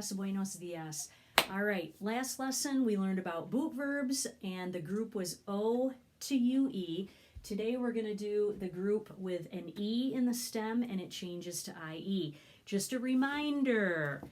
días, buenos días. All right, last lesson we learned about boot verbs and the group was O to UE. Today we're going to do the group with an E in the stem and it changes to IE. Just a reminder,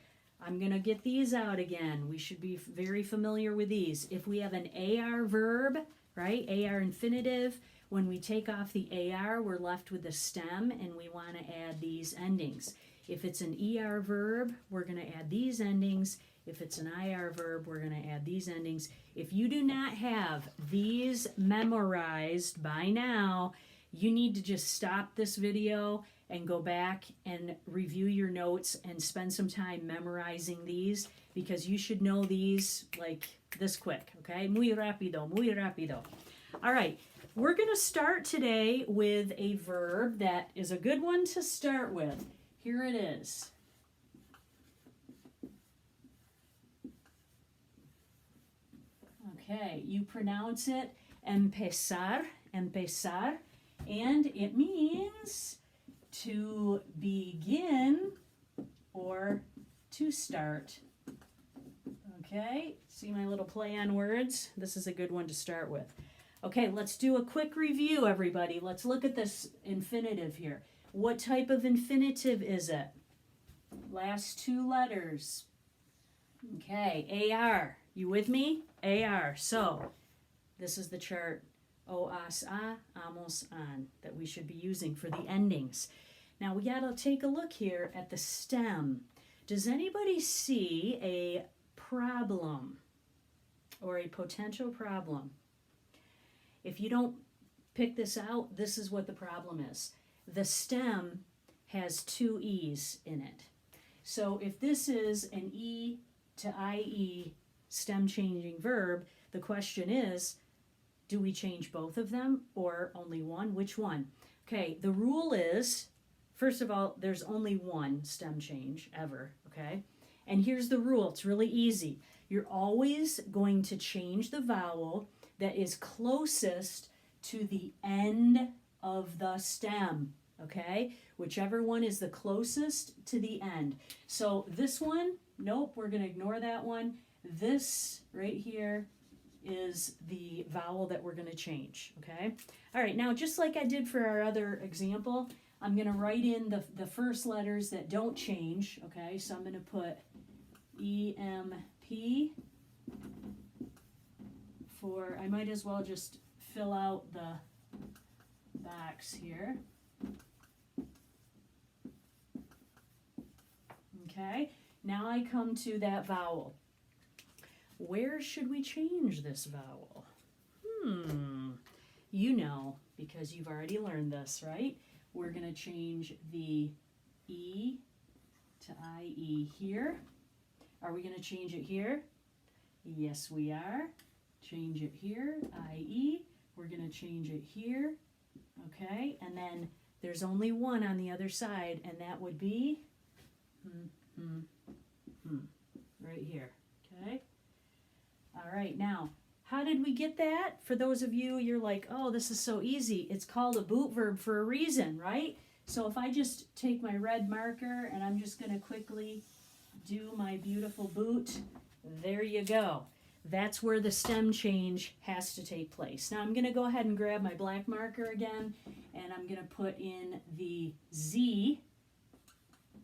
I'm going to get these out again. We should be very familiar with these. If we have an AR verb, right, AR infinitive, when we take off the AR, we're left with the stem and we want to add these endings. If it's an ER verb, we're going to add these endings. If it's an IR verb, we're going to add these endings. If you do not have these memorized by now, you need to just stop this video and go back and review your notes and spend some time memorizing these because you should know these like this quick, okay? Muy rápido, muy rápido. All right, we're going to start today with a verb that is a good one to start with. Here it is. Okay, you pronounce it empezar, empezar, and it means to begin or to start. Okay, see my little play on words? This is a good one to start with. Okay, let's do a quick review, everybody. Let's look at this infinitive here. What type of infinitive is it? Last two letters. Okay, AR. You with me? AR. So, this is the chart OAS a, amos an that we should be using for the endings. Now, we got to take a look here at the stem. Does anybody see a problem or a potential problem? If you don't pick this out, this is what the problem is. The stem has two E's in it. So if this is an E to IE stem changing verb, the question is, do we change both of them or only one? Which one? Okay, the rule is, first of all, there's only one stem change ever, okay? And here's the rule, it's really easy. You're always going to change the vowel that is closest to the end of the stem, okay? Whichever one is the closest to the end. So this one, nope, we're going to ignore that one. This right here is the vowel that we're going to change, okay? All right, now just like I did for our other example, I'm going to write in the first letters that don't change, okay? So I'm going to put EMP for, I might as well just fill out the box here. Okay, now I come to that vowel. Where should we change this vowel? You know, because you've already learned this, right? We're going to change the E to IE here. Are we going to change it here? Yes, we are. Change it here, IE. We're going to change it here. Okay, and then there's only one on the other side, and that would be right here. Okay. All right, now, how did we get that? For those of you, you're like, oh, this is so easy. It's called a boot verb for a reason, right? So if I just take my red marker and I'm just going to quickly do my beautiful boot, there you go. That's where the stem change has to take place. Now I'm going to go ahead and grab my black marker again, and I'm going to put in the Z.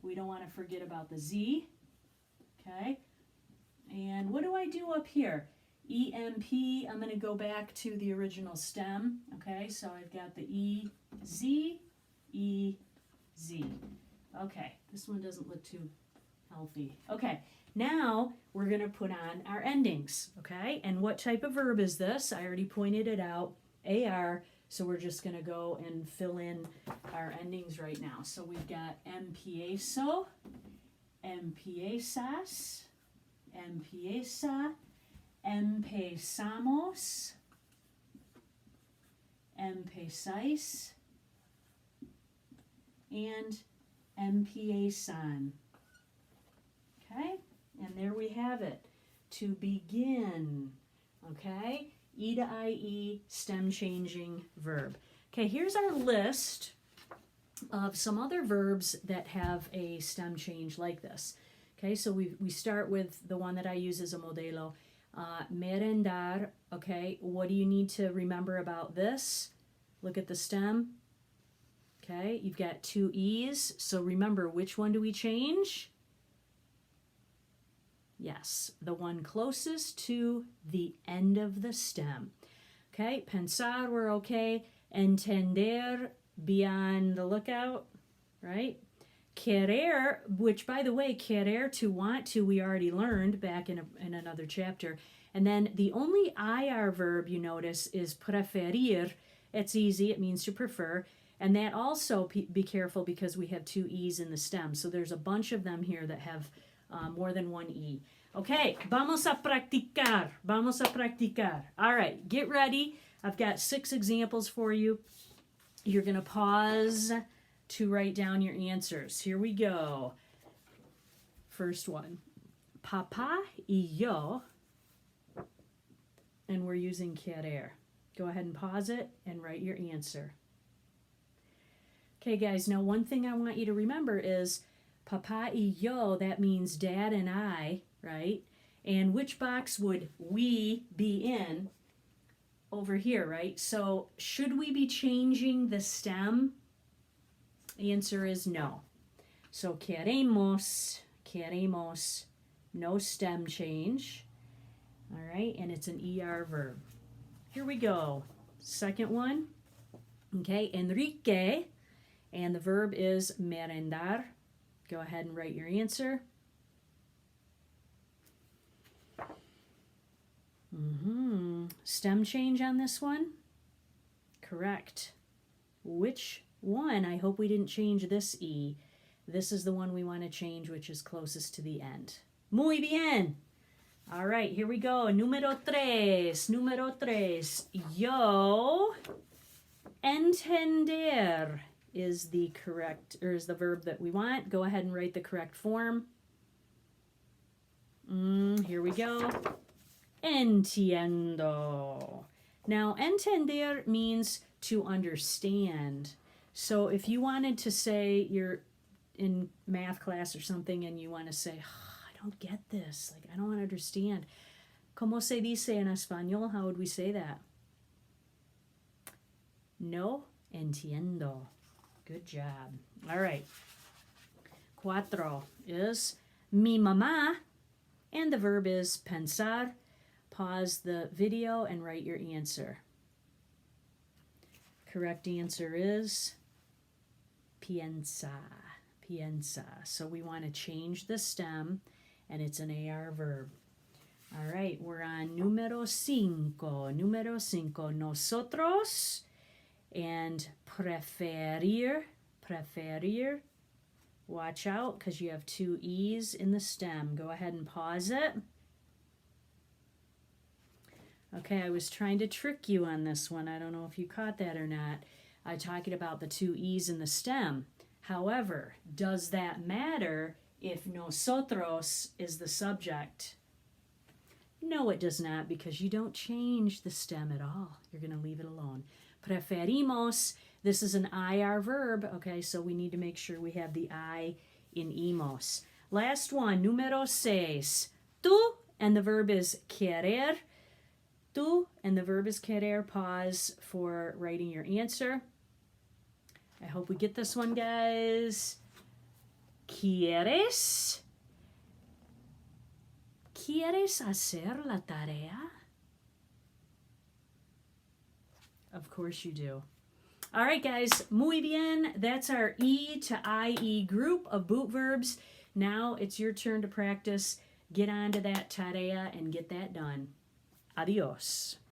We don't want to forget about the Z. Okay. And what do I do up here? EMP, I'm going to go back to the original stem. Okay, so I've got the EZ, EZ. Okay, this one doesn't look too healthy. Okay, now we're going to put on our endings. Okay, and what type of verb is this? I already pointed it out, AR. So we're just going to go and fill in our endings right now. So we've got empiezo, empiezas, empieza, empezamos, empezáis, and empiezan. Okay, and there we have it. To begin. Okay, E to IE, stem changing verb. Okay, here's our list of some other verbs that have a stem change like this. Okay, so we start with the one that I use as a modelo. Merendar, okay, what do you need to remember about this? Look at the stem. Okay, you've got two E's, so remember, which one do we change? Yes, the one closest to the end of the stem. Okay, pensar, we're okay. Entender, be on the lookout, right? Querer, which by the way, querer, to want to, we already learned back in another chapter. And then the only IR verb you notice is preferir. It's easy, it means to prefer. And that also, be careful because we have two E's in the stem. So there's a bunch of them here that have more than one E. Okay, vamos a practicar. Vamos a practicar. All right, get ready. I've got 6 examples for you. You're going to pause to write down your answers. Here we go. First one. Papá y yo. And we're using querer. Go ahead and pause it and write your answer. Okay, guys, now one thing I want you to remember is papá y yo, that means dad and I, right? And which box would we be in? Over here, right? So should we be changing the stem? The answer is no. So queremos, no stem change. All right, and it's an ER verb. Here we go. Second one. Okay, Enrique, and the verb is merendar. Go ahead and write your answer. Stem change on this one? Correct. Which one? I hope we didn't change this E. This is the one we want to change, which is closest to the end. Muy bien. All right, here we go. Número 3. Número 3. Yo entender is the correct, or is the verb that we want. Go ahead and write the correct form. Here we go. Entiendo. Now, entender means to understand. So if you wanted to say you're in math class or something and you want to say, I don't get this, like I don't understand. ¿Cómo se dice en español? How would we say that? No entiendo. Good job. All right. 4 is mi mamá, and the verb is pensar. Pause the video and write your answer. Correct answer is piensa. Piensa. So we want to change the stem, and it's an AR verb. All right, we're on número 5. Número 5. Nosotros and preferir. Preferir. Watch out because you have 2 E's in the stem. Go ahead and pause it. Okay, I was trying to trick you on this one. I don't know if you caught that or not. I'm talking about the 2 E's in the stem. However, does that matter if nosotros is the subject? No, it does not, because you don't change the stem at all. You're going to leave it alone. Preferimos, this is an IR verb, okay, so we need to make sure we have the I in imos. Last one, número 6. Tú, and the verb is querer. Tú, and the verb is querer. Pause for writing your answer. I hope we get this one, guys. ¿Quieres? ¿Quieres hacer la tarea? Of course you do. All right, guys. Muy bien. That's our E to IE group of boot verbs. Now it's your turn to practice. Get on to that tarea and get that done. Adios.